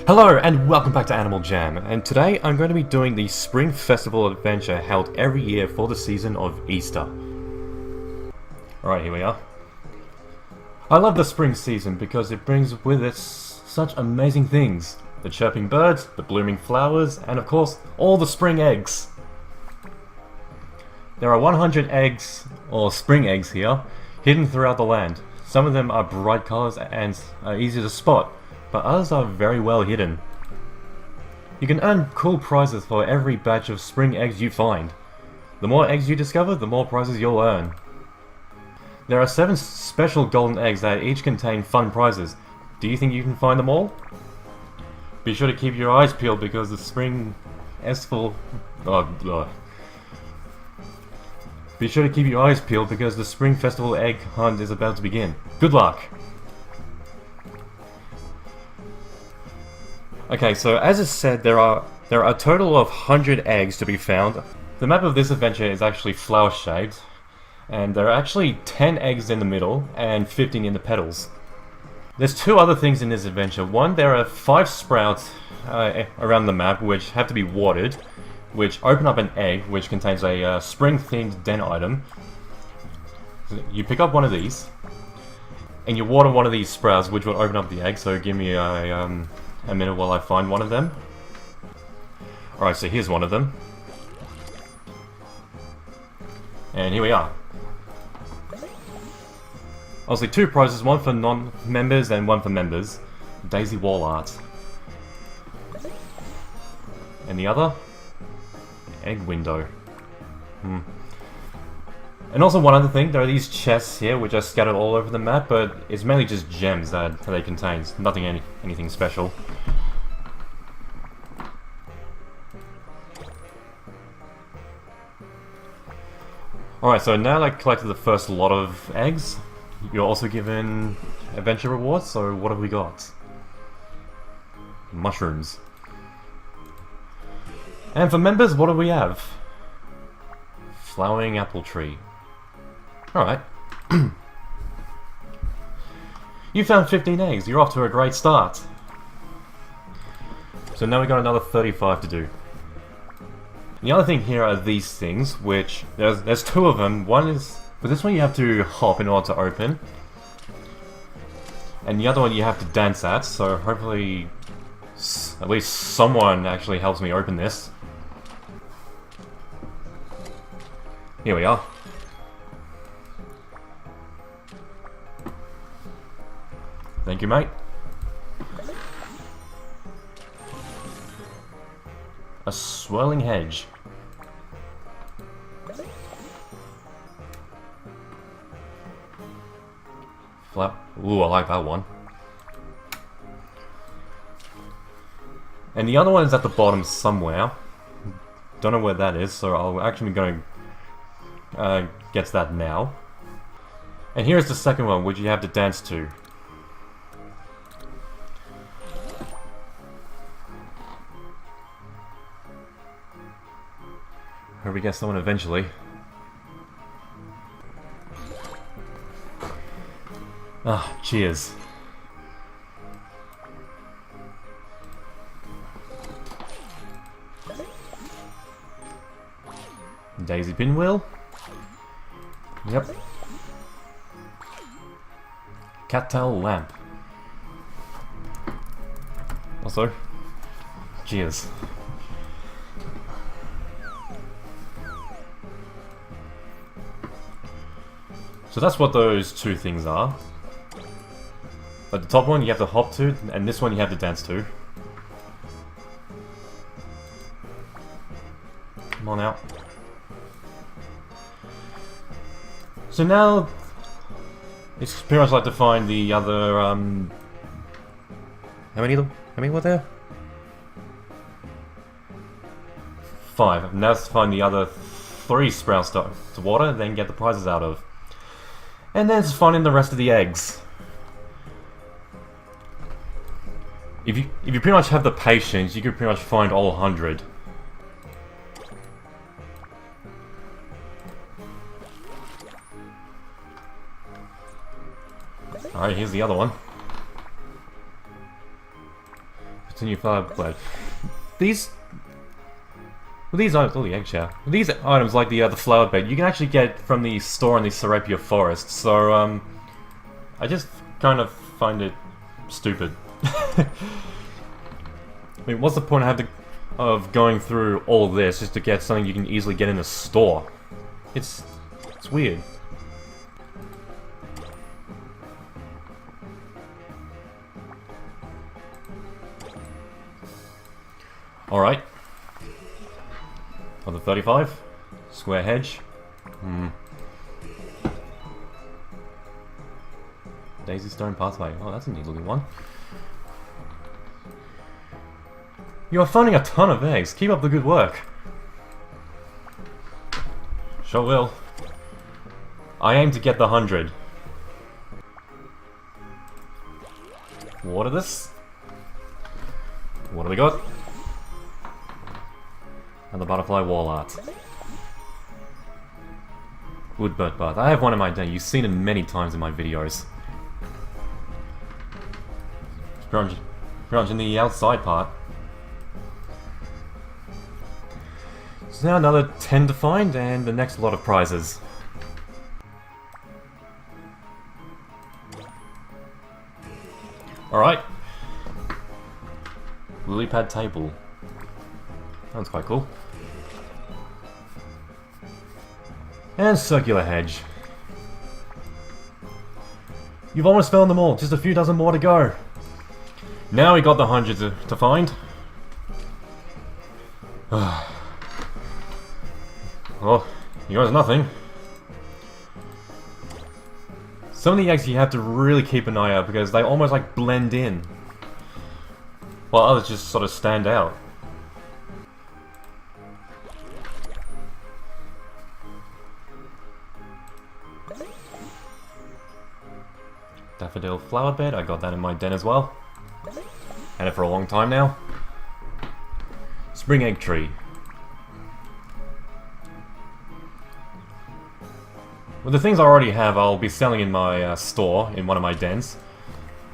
Hello and welcome back to Animal Jam, and today I'm going to be doing the Spring Festival adventure held every year for the season of Easter. Alright, here we are. I love the spring season because it brings with it such amazing things. The chirping birds, the blooming flowers, and of course, all the spring eggs. There are 100 eggs, or spring eggs here, hidden throughout the land. Some of them are bright colors and are easy to spot, but others are very well hidden. You can earn cool prizes for every batch of spring eggs you find. The more eggs you discover, the more prizes you'll earn. There are 7 special golden eggs that each contain fun prizes. Do you think you can find them all? Be sure to keep your eyes peeled because the spring festival... Be sure to keep your eyes peeled because the Spring Festival egg hunt is about to begin. Good luck! Okay, so as I said, there are a total of 100 eggs to be found. The map of this adventure is actually flower-shaped, and there are actually 10 eggs in the middle and 15 in the petals. There's 2 other things in this adventure. One, there are 5 sprouts around the map which have to be watered, which open up an egg which contains a spring-themed den item. You pick up one of these, and you water one of these sprouts which will open up the egg, so give me a minute while I find one of them. Alright, so here's one of them. And here we are. Obviously 2 prizes, one for non-members and one for members. Daisy wall art. And the other? Egg window. And also one other thing, there are these chests here which are scattered all over the map, but it's mainly just gems that they contain. Nothing anything special. Alright, so now that I collected the first lot of eggs, you're also given adventure rewards, so what have we got? Mushrooms. And for members, what do we have? Flowering apple tree. Alright. You found 15 eggs, you're off to a great start. So now we got another 35 to do. The other thing here are these things, which, there's 2 of them. One is, for this one you have to hop in order to open. And the other one you have to dance at, so hopefully at least someone actually helps me open this. Here we are. Thank you, mate. A swirling hedge. Flap. Ooh, I like that one. And the other one is at the bottom somewhere. Don't know where that is, so I'll actually be going get to that now. And here's the second one, which you have to dance to. Hope we get someone eventually. Ah, cheers. Daisy pinwheel? Yep. Cattail lamp. Also, cheers. So that's what those 2 things are. But the top one you have to hop to, and this one you have to dance to. Come on out. So now, it's pretty much like to find the other, how many were there? 5. Now let's find the other 3 sprouts to water, then get the prizes out of. And then it's finding the rest of the eggs. If you pretty much have the patience, you can pretty much find all 100. Alright, here's the other one. Continue flower bed. These... Well, these items, oh, the eggshell. These items, like the flower bed, you can actually get from the store in the Serapia Forest, so, I just kind of find it stupid. I mean, what's the point of going through all this just to get something you can easily get in a store? It's weird. Alright. Another 35. Square hedge. Daisy Stone Pathway. Oh, that's a neat looking one. You are finding a ton of eggs. Keep up the good work. Sure will. I aim to get the 100. Water this. What do we got? And the butterfly wall art. Woodbird bath. I have one in my day. You've seen it many times in my videos. Grunge in the outside part. So now another 10 to find, and the next lot of prizes. Alright. Lily pad table. That's quite cool. And circular hedge. You've almost found them all, just a few dozen more to go. Now we got the 100 to find. Well, here goes nothing. Some of the eggs you have to really keep an eye out because they almost like blend in, while others just sort of stand out. Daffodil flower bed, I got that in my den as well. Had it for a long time now. Spring egg tree. Well, the things I already have, I'll be selling in my store, in one of my dens.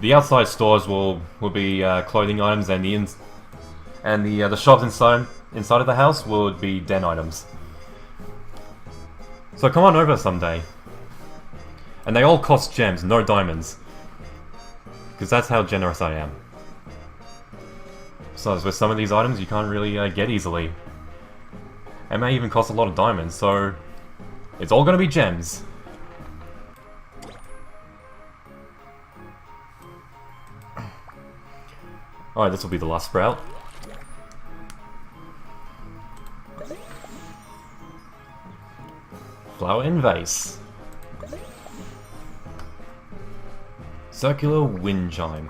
The outside stores will be clothing items, and the shops inside of the house will be den items. So come on over someday. And they all cost gems, no diamonds. Because that's how generous I am. So with some of these items you can't really get easily. It may even cost a lot of diamonds, so it's all gonna be gems. Alright, this will be the last sprout. Flower in vase. Circular wind chime.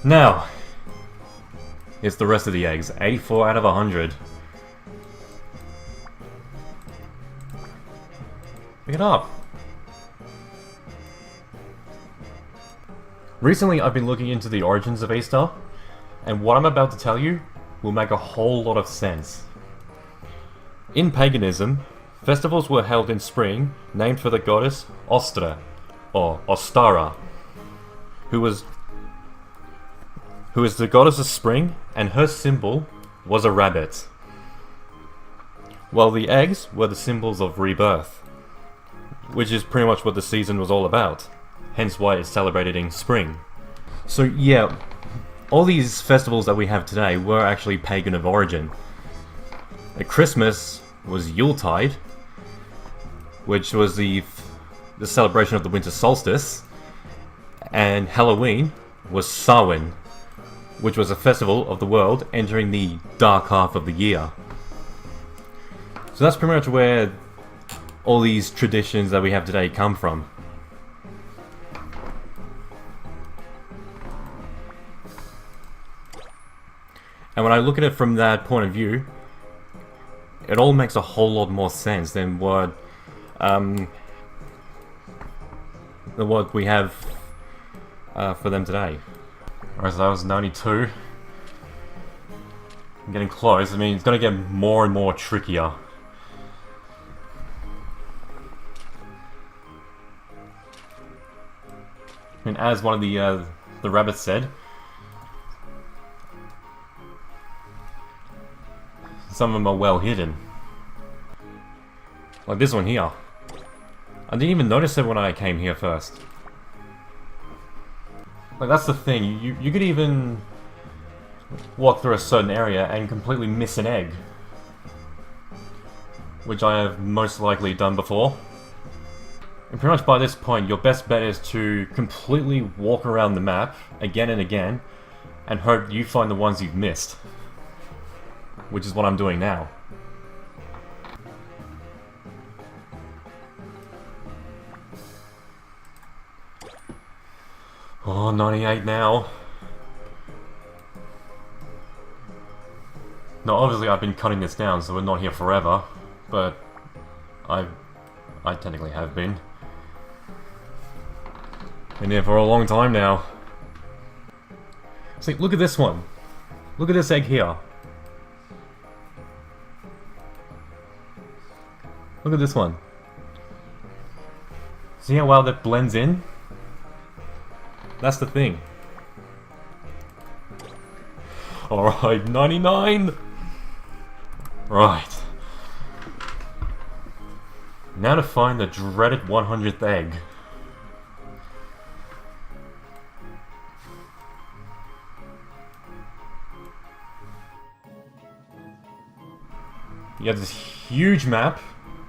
Now, it's the rest of the eggs. 84 out of 100. Pick it up. Recently, I've been looking into the origins of Easter, and what I'm about to tell you will make a whole lot of sense. In paganism, festivals were held in spring, named for the goddess Ostra, or Ostara, who is the goddess of spring, and her symbol was a rabbit. While the eggs were the symbols of rebirth, which is pretty much what the season was all about, hence why it's celebrated in spring. So yeah, all these festivals that we have today were actually pagan of origin. Christmas was Yuletide, which was the celebration of the winter solstice, and Halloween was Samhain, which was a festival of the world entering the dark half of the year. So that's pretty much where all these traditions that we have today come from. And when I look at it from that point of view, it all makes a whole lot more sense than what we have for them today. Alright, so that was 92. I'm getting close. I mean, it's going to get more and more trickier. I mean, as one of the the rabbit said. Some of them are well hidden. Like this one here. I didn't even notice it when I came here first. Like that's the thing, you could even walk through a certain area and completely miss an egg. Which I have most likely done before. And pretty much by this point, your best bet is to completely walk around the map again and again and hope you find the ones you've missed. Which is what I'm doing now. Oh, 98 now. Now obviously I've been cutting this down so we're not here forever, but I technically have been. Been here for a long time now. See, look at this one. Look at this egg here. Look at this one. See how well that blends in? That's the thing. Alright, 99! Right. Now to find the dreaded 100th egg. You have this huge map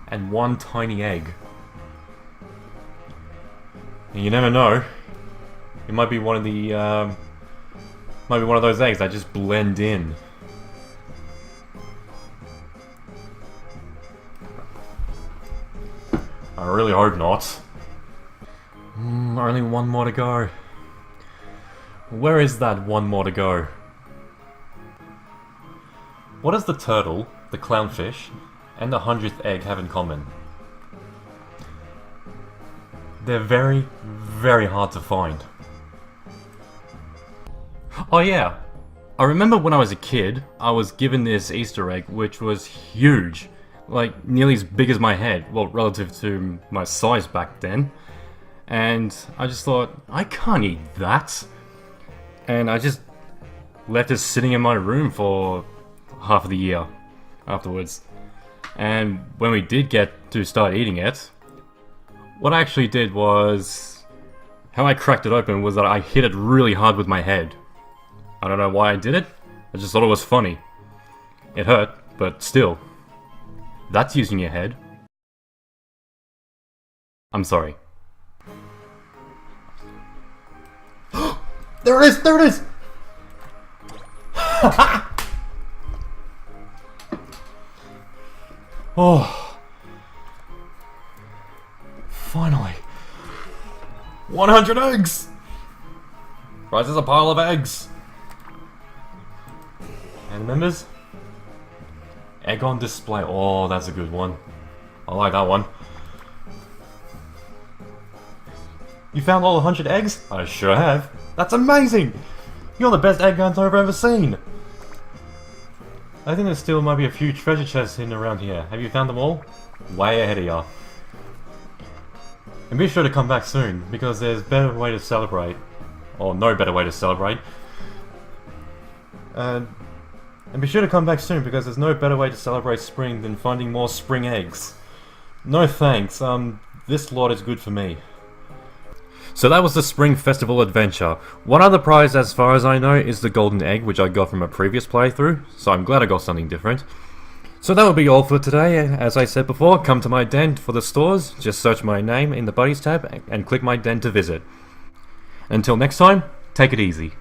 and one tiny egg. And you never know. It might be one of the might be one of those eggs that just blend in. I really hope not. Only one more to go. Where is that one more to go? What does the turtle, the clownfish, and the 100th egg have in common? They're very, very hard to find. Oh yeah, I remember when I was a kid, I was given this Easter egg which was huge. Like, nearly as big as my head, well, relative to my size back then. And I just thought, I can't eat that. And I just left it sitting in my room for half of the year afterwards. And when we did get to start eating it, what I actually did was, how I cracked it open was that I hit it really hard with my head. I don't know why I did it, I just thought it was funny. It hurt, but still. That's using your head. I'm sorry. There it is! There it is! Oh. Finally. 100 eggs! Right, there's a pile of eggs. And members? Egg on display. Oh, that's a good one. I like that one. You found all 100 eggs? I sure have. That's amazing! You're the best egg hunter I've ever seen! I think there still might be a few treasure chests hidden around here. Have you found them all? Way ahead of ya. And be sure to come back soon, because there's a better way to celebrate. Or no better way to celebrate. And be sure to come back soon, because there's no better way to celebrate spring than finding more spring eggs. No thanks, this lot is good for me. So that was the Spring Festival Adventure. One other prize as far as I know is the golden egg, which I got from a previous playthrough, so I'm glad I got something different. So that will be all for today. As I said before, come to my den for the stores, just search my name in the buddies tab and click my den to visit. Until next time, take it easy.